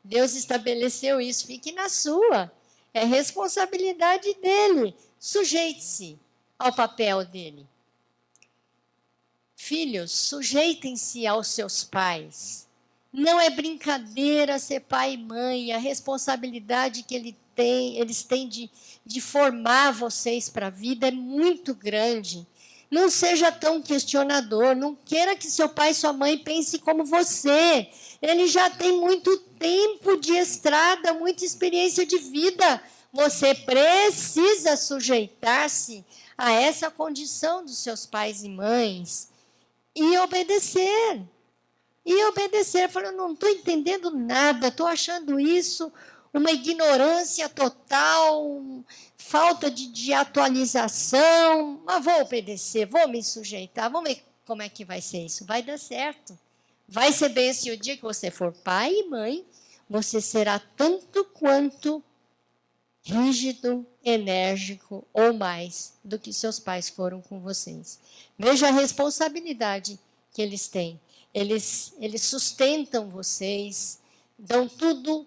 Deus estabeleceu isso, fique na sua. É responsabilidade dele. Sujeite-se ao papel dele. Filhos, sujeitem-se aos seus pais. Não é brincadeira ser pai e mãe, a responsabilidade que eles têm de formar vocês para a vida é muito grande. Não seja tão questionador, não queira que seu pai e sua mãe pensem como você. Ele já tem muito tempo de estrada, muita experiência de vida. Você precisa sujeitar-se a essa condição dos seus pais e mães. E obedecer. Falando, não estou entendendo nada, estou achando isso uma ignorância total, falta de atualização, mas vou obedecer, vou me sujeitar, vamos ver como é que vai ser isso. Vai dar certo. Vai ser bem se o dia que você for pai e mãe, você será tanto quanto rígido, enérgico ou mais do que seus pais foram com vocês. Veja a responsabilidade que eles têm. Eles sustentam vocês, dão tudo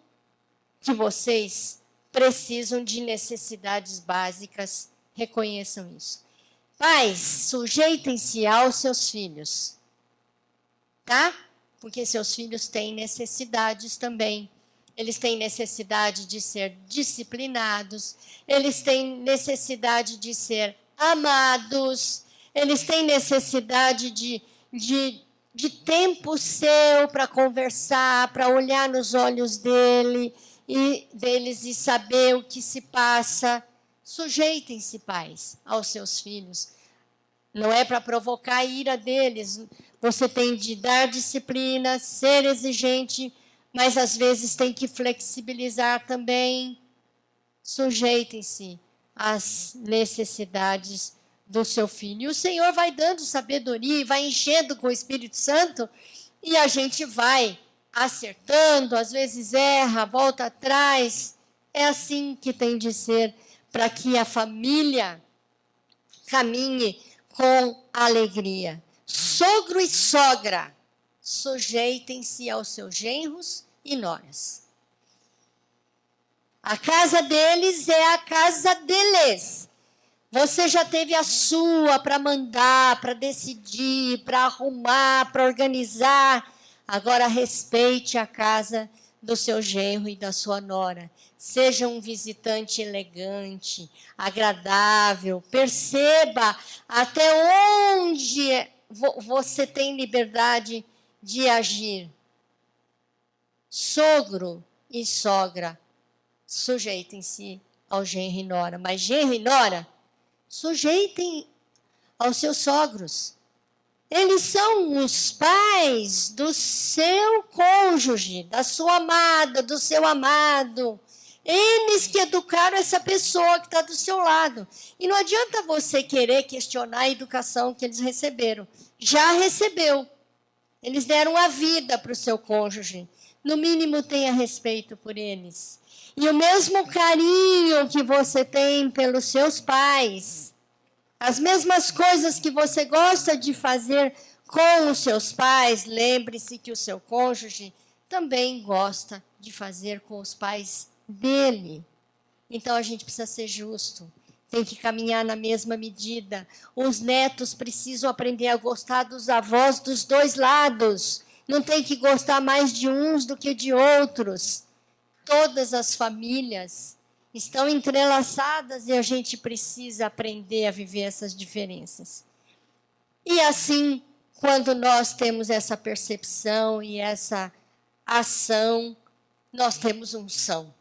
que vocês precisam de necessidades básicas. Reconheçam isso. Pais, sujeitem-se aos seus filhos, tá? Porque seus filhos têm necessidades também. Eles têm necessidade de ser disciplinados, eles têm necessidade de ser amados, Eles têm necessidade de tempo seu para conversar, para olhar nos olhos deles e saber o que se passa. Sujeitem-se, pais, aos seus filhos. Não é para provocar a ira deles. Você tem de dar disciplina, ser exigente, mas às vezes tem que flexibilizar também. Sujeitem-se às necessidades do seu filho. E o Senhor vai dando sabedoria, vai enchendo com o Espírito Santo, e a gente vai acertando, às vezes erra, volta atrás. É assim que tem de ser, para que a família caminhe com alegria. Sogro e sogra, sujeitem-se aos seus genros e noras. A casa deles é a casa deles. Você já teve a sua para mandar, para decidir, para arrumar, para organizar. Agora respeite a casa do seu genro e da sua nora. Seja um visitante elegante, agradável. Perceba até onde você tem liberdade de agir. Sogro e sogra, sujeitem-se ao genro e nora. Mas genro e nora, sujeitem aos seus sogros. Eles são os pais do seu cônjuge, da sua amada, do seu amado. Eles que educaram essa pessoa que está do seu lado. E não adianta você querer questionar a educação que eles receberam. Já recebeu. Eles deram a vida para o seu cônjuge. No mínimo, tenha respeito por eles. E o mesmo carinho que você tem pelos seus pais, as mesmas coisas que você gosta de fazer com os seus pais, lembre-se que o seu cônjuge também gosta de fazer com os pais dele. Então, a gente precisa ser justo, tem que caminhar na mesma medida. Os netos precisam aprender a gostar dos avós dos dois lados. Não tem que gostar mais de uns do que de outros. Todas as famílias estão entrelaçadas e a gente precisa aprender a viver essas diferenças. E assim, quando nós temos essa percepção e essa ação, nós temos unção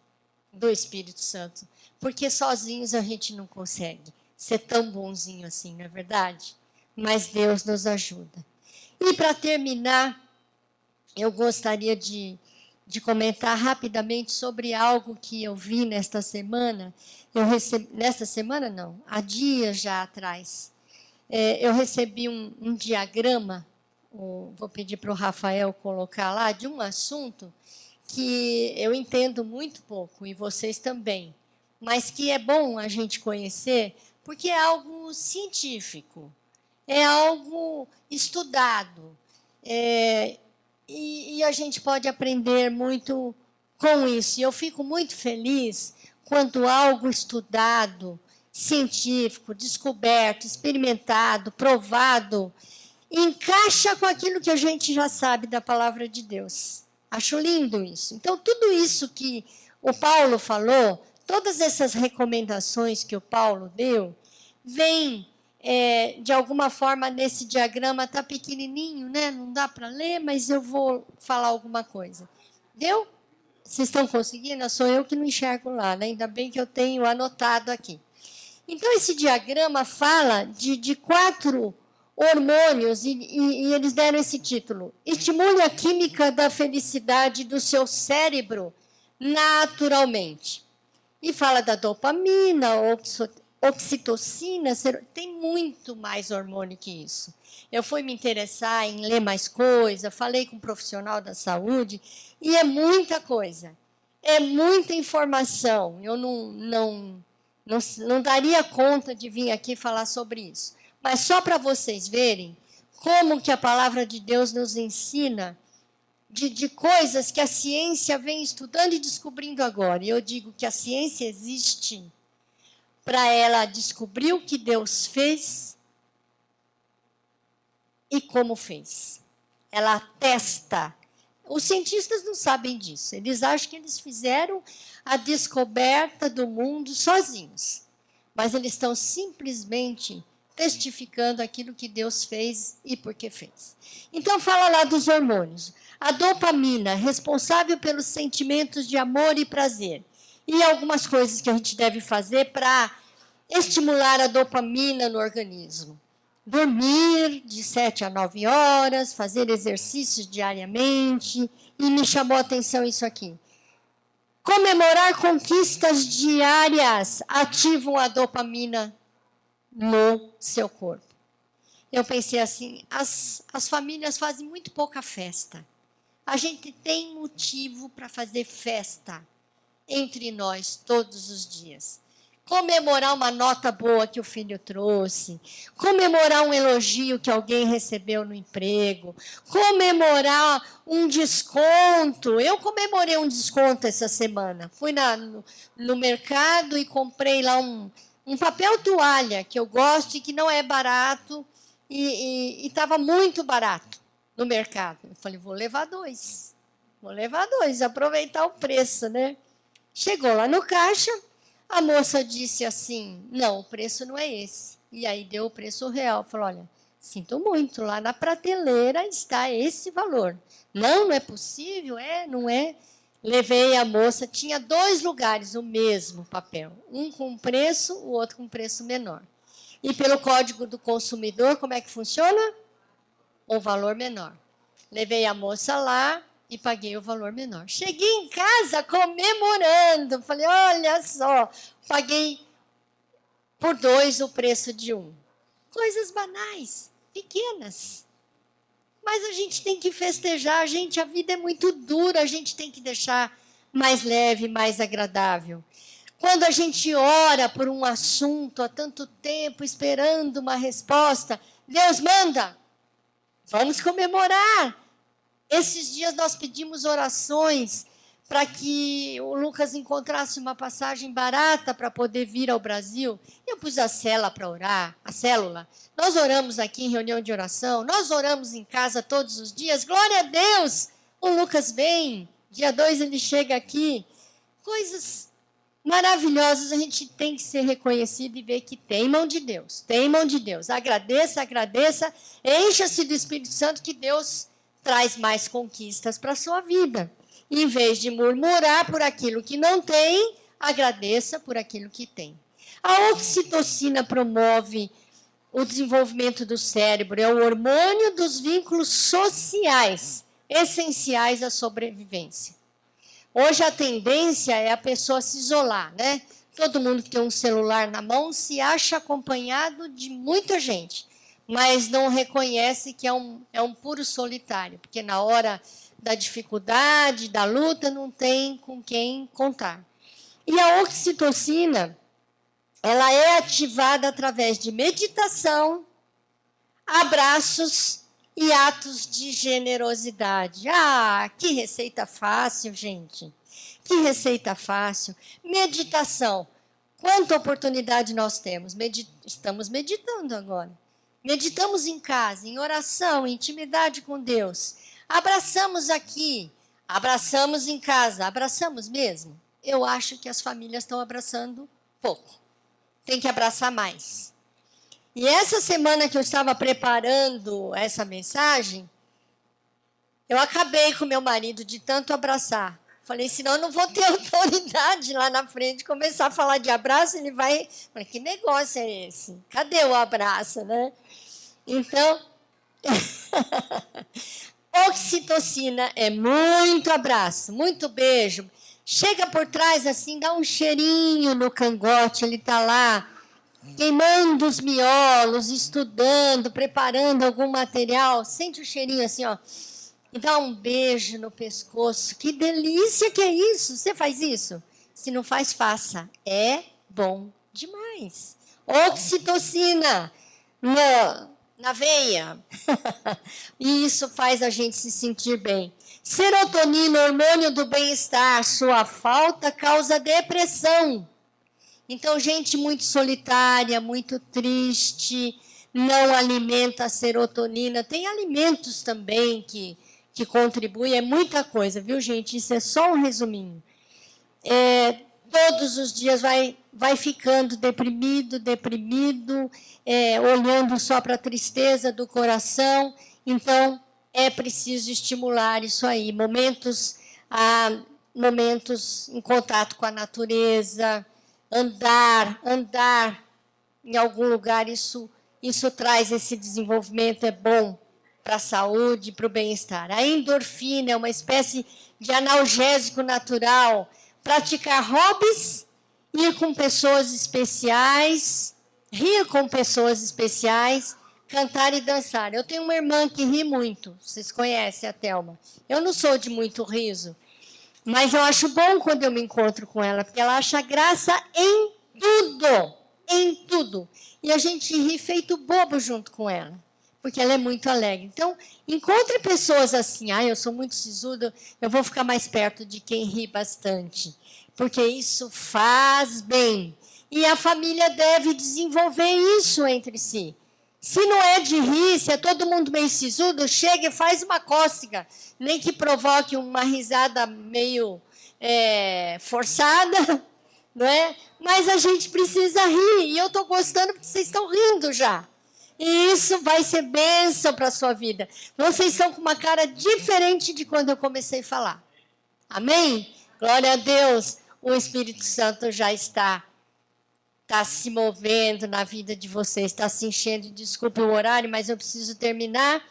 do Espírito Santo. Porque sozinhos a gente não consegue ser tão bonzinho assim, não é verdade? Mas Deus nos ajuda. E para terminar, eu gostaria de comentar rapidamente sobre algo que eu vi nesta semana. Nesta semana, não, há dias já atrás. Eu recebi um diagrama, vou pedir para o Rafael colocar lá, de um assunto que eu entendo muito pouco, e vocês também, mas que é bom a gente conhecer, porque é algo científico, é algo estudado, e a gente pode aprender muito com isso. E eu fico muito feliz quando algo estudado, científico, descoberto, experimentado, provado, encaixa com aquilo que a gente já sabe da palavra de Deus. Acho lindo isso. Então, tudo isso que o Paulo falou, todas essas recomendações que o Paulo deu, vem de alguma forma nesse diagrama. Está pequenininho, né? Não dá para ler, mas eu vou falar alguma coisa. Deu? Vocês estão conseguindo? Sou eu que não enxergo lá, né? Ainda bem que eu tenho anotado aqui. Então, esse diagrama fala de 4 hormônios, e eles deram esse título: estimule a química da felicidade do seu cérebro naturalmente. E fala da dopamina, oxitocina, tem muito mais hormônio que isso. Eu fui me interessar em ler mais coisa, falei com um profissional da saúde, e é muita coisa, é muita informação. Eu não daria conta de vir aqui falar sobre isso. Mas só para vocês verem como que a palavra de Deus nos ensina de coisas que a ciência vem estudando e descobrindo agora. E eu digo que a ciência existe para ela descobrir o que Deus fez e como fez. Ela atesta. Os cientistas não sabem disso. Eles acham que eles fizeram a descoberta do mundo sozinhos. Mas eles estão simplesmente testificando aquilo que Deus fez e por que fez. Então, fala lá dos hormônios. A dopamina, responsável pelos sentimentos de amor e prazer. E algumas coisas que a gente deve fazer para estimular a dopamina no organismo. Dormir de 7 a 9 horas, fazer exercícios diariamente. E me chamou a atenção isso aqui. Comemorar conquistas diárias ativam a dopamina no seu corpo. Eu pensei assim, as famílias fazem muito pouca festa. A gente tem motivo para fazer festa entre nós todos os dias. Comemorar uma nota boa que o filho trouxe, comemorar um elogio que alguém recebeu no emprego, comemorar um desconto. Eu comemorei um desconto essa semana. Fui no mercado e comprei lá um papel toalha que eu gosto e que não é barato e estava muito barato no mercado. Eu falei, vou levar dois, aproveitar o preço, né? Chegou lá no caixa, a moça disse assim, não, o preço não é esse. E aí deu o preço real. Falou, olha, sinto muito, lá na prateleira está esse valor. Não é possível, não é. Levei a moça, tinha 2 lugares, o mesmo papel. Um com preço, o outro com preço menor. E pelo Código do Consumidor, como é que funciona? O valor menor. Levei a moça lá e paguei o valor menor. Cheguei em casa comemorando. Falei, olha só, paguei por 2 o preço de um. Coisas banais, pequenas. Mas a gente tem que festejar, a vida é muito dura, a gente tem que deixar mais leve, mais agradável. Quando a gente ora por um assunto há tanto tempo, esperando uma resposta, Deus manda, vamos comemorar. Esses dias nós pedimos orações para que o Lucas encontrasse uma passagem barata para poder vir ao Brasil. Eu pus a célula para orar, a célula. Nós oramos aqui em reunião de oração, nós oramos em casa todos os dias. Glória a Deus! O Lucas vem, dia 2 ele chega aqui. Coisas maravilhosas, a gente tem que ser reconhecido e ver que tem mão de Deus. Tem mão de Deus. Agradeça, agradeça, encha-se do Espírito Santo que Deus traz mais conquistas para a sua vida. Em vez de murmurar por aquilo que não tem, agradeça por aquilo que tem. A oxitocina promove o desenvolvimento do cérebro, é o hormônio dos vínculos sociais, essenciais à sobrevivência. Hoje a tendência é a pessoa se isolar, né? Todo mundo que tem um celular na mão se acha acompanhado de muita gente, mas não reconhece que é um puro solitário, porque na hora da dificuldade, da luta, não tem com quem contar. E a oxitocina, ela é ativada através de meditação, abraços e atos de generosidade. Ah, que receita fácil, gente. Que receita fácil. Meditação. Quanta oportunidade nós temos. Estamos meditando agora. Meditamos em casa, em oração, em intimidade com Deus. Abraçamos aqui, abraçamos em casa. Abraçamos mesmo? Eu acho que as famílias estão abraçando pouco. Tem que abraçar mais. E essa semana que eu estava preparando essa mensagem, eu acabei com meu marido de tanto abraçar. Falei, senão eu não vou ter autoridade lá na frente. Começar a falar de abraço, ele vai... Falei, que negócio é esse? Cadê o abraço, né? Então, oxitocina é muito abraço, muito beijo. Chega por trás assim, dá um cheirinho no cangote, ele está lá, queimando os miolos, estudando, preparando algum material. Sente o cheirinho assim, ó. E dá um beijo no pescoço. Que delícia que é isso! Você faz isso? Se não faz, faça. É bom demais. Oxitocina na veia. E isso faz a gente se sentir bem. Serotonina, hormônio do bem-estar. Sua falta causa depressão. Então, gente muito solitária, muito triste, não alimenta a serotonina. Tem alimentos também que contribuem, é muita coisa, viu, gente? Isso é só um resuminho. Todos os dias vai vai ficando deprimido, olhando só para a tristeza do coração. Então, é preciso estimular isso aí. Momentos em contato com a natureza, andar em algum lugar, isso traz esse desenvolvimento, é bom para a saúde, para o bem-estar. A endorfina é uma espécie de analgésico natural. Praticar hobbies, ir com pessoas especiais, rir com pessoas especiais, cantar e dançar. Eu tenho uma irmã que ri muito, vocês conhecem a Thelma. Eu não sou de muito riso, mas eu acho bom quando eu me encontro com ela, porque ela acha graça em tudo. E a gente ri feito bobo junto com ela, porque ela é muito alegre. Então, encontre pessoas assim. Eu sou muito sisudo, eu vou ficar mais perto de quem ri bastante, porque isso faz bem. E a família deve desenvolver isso entre si. Se não é de rir, se é todo mundo meio sisudo, chega e faz uma cócega, nem que provoque uma risada meio forçada, não é? Mas a gente precisa rir, e eu estou gostando porque vocês estão rindo já. E isso vai ser bênção para a sua vida. Vocês estão com uma cara diferente de quando eu comecei a falar. Amém? Glória a Deus. O Espírito Santo já está se movendo na vida de vocês, está se enchendo. Desculpe o horário, mas eu preciso terminar.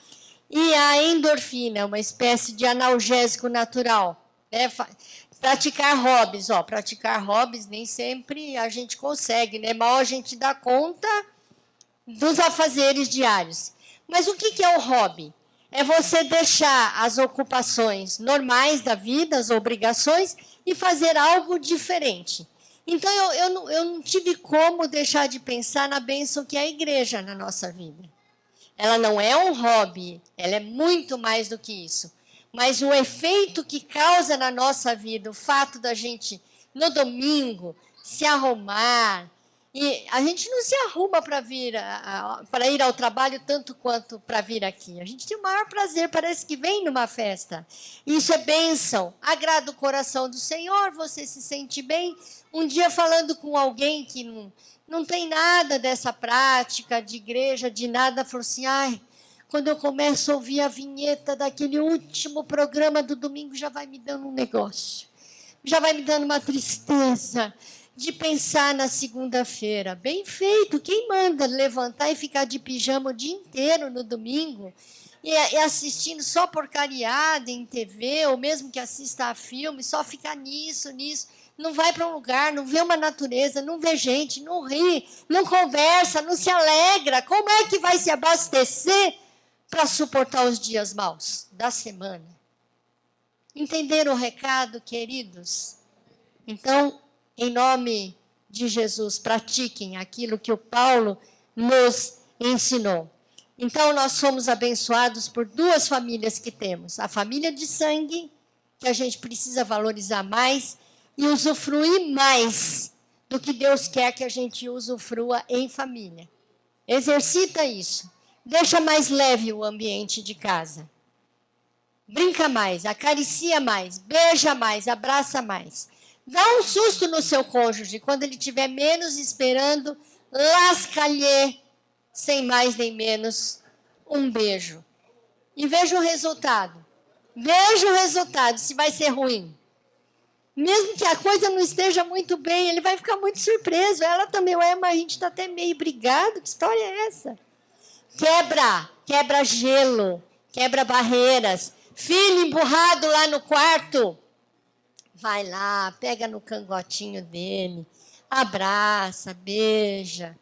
E a endorfina, uma espécie de analgésico natural, né? Praticar hobbies. Praticar hobbies nem sempre a gente consegue, né? Mal a gente dá conta dos afazeres diários. Mas o que é o hobby? É você deixar as ocupações normais da vida, as obrigações, e fazer algo diferente. Então, eu não tive como deixar de pensar na bênção que é a igreja na nossa vida. Ela não é um hobby, ela é muito mais do que isso. Mas o efeito que causa na nossa vida, o fato da gente, no domingo, se arrumar. E a gente não se arruma para ir ao trabalho tanto quanto para vir aqui. A gente tem o maior prazer, parece que vem numa festa. Isso é bênção, agrada o coração do Senhor, você se sente bem. Um dia falando com alguém que não tem nada dessa prática de igreja, de nada, falou assim, quando eu começo a ouvir a vinheta daquele último programa do domingo, já vai me dando um negócio. Já vai me dando uma tristeza de pensar na segunda-feira. Bem feito, quem manda levantar e ficar de pijama o dia inteiro no domingo e assistindo só porcariada em TV, ou mesmo que assista a filme, só ficar nisso, não vai para um lugar, não vê uma natureza, não vê gente, não ri, não conversa, não se alegra. Como é que vai se abastecer para suportar os dias maus da semana? Entenderam o recado, queridos? Então, em nome de Jesus, pratiquem aquilo que o Paulo nos ensinou. Então, nós somos abençoados por duas famílias que temos. A família de sangue, que a gente precisa valorizar mais e usufruir mais do que Deus quer que a gente usufrua em família. Exercita isso. Deixa mais leve o ambiente de casa. Brinca mais, acaricia mais, beija mais, abraça mais. Dá um susto no seu cônjuge, quando ele estiver menos esperando, lasca-lhe, sem mais nem menos, um beijo. E veja o resultado. Veja o resultado, se vai ser ruim. Mesmo que a coisa não esteja muito bem, ele vai ficar muito surpreso. Ela também, mas a gente está até meio brigado, que história é essa? Quebra gelo, quebra barreiras. Filho emburrado lá no quarto, vai lá, pega no cangotinho dele, abraça, beija.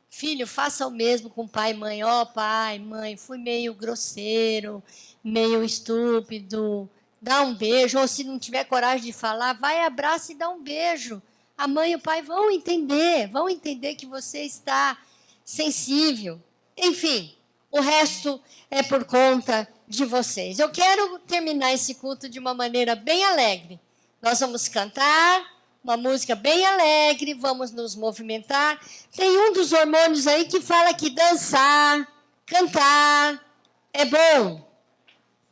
Filho, faça o mesmo com pai e mãe. Pai, mãe, fui meio grosseiro, meio estúpido. Dá um beijo, ou se não tiver coragem de falar, vai, abraça e dá um beijo. A mãe e o pai vão entender que você está sensível. Enfim, o resto é por conta de vocês. Eu quero terminar esse culto de uma maneira bem alegre. Nós vamos cantar uma música bem alegre, vamos nos movimentar. Tem um dos hormônios aí que fala que dançar, cantar é bom.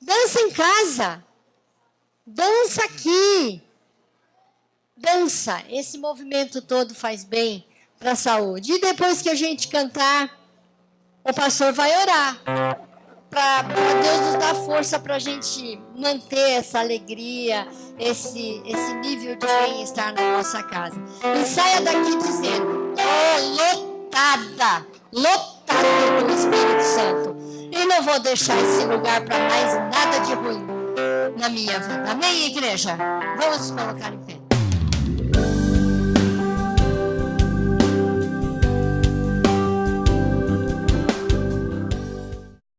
Dança em casa. Dança aqui. dança. Esse movimento todo faz bem para a saúde. E depois que a gente cantar, o pastor vai orar para Deus nos dar força para a gente manter essa alegria, esse nível de bem-estar na nossa casa. E saia daqui dizendo: lotada do Espírito Santo. E não vou deixar esse lugar para mais nada de ruim na minha vida. Amém, igreja? Vamos nos colocar em pé.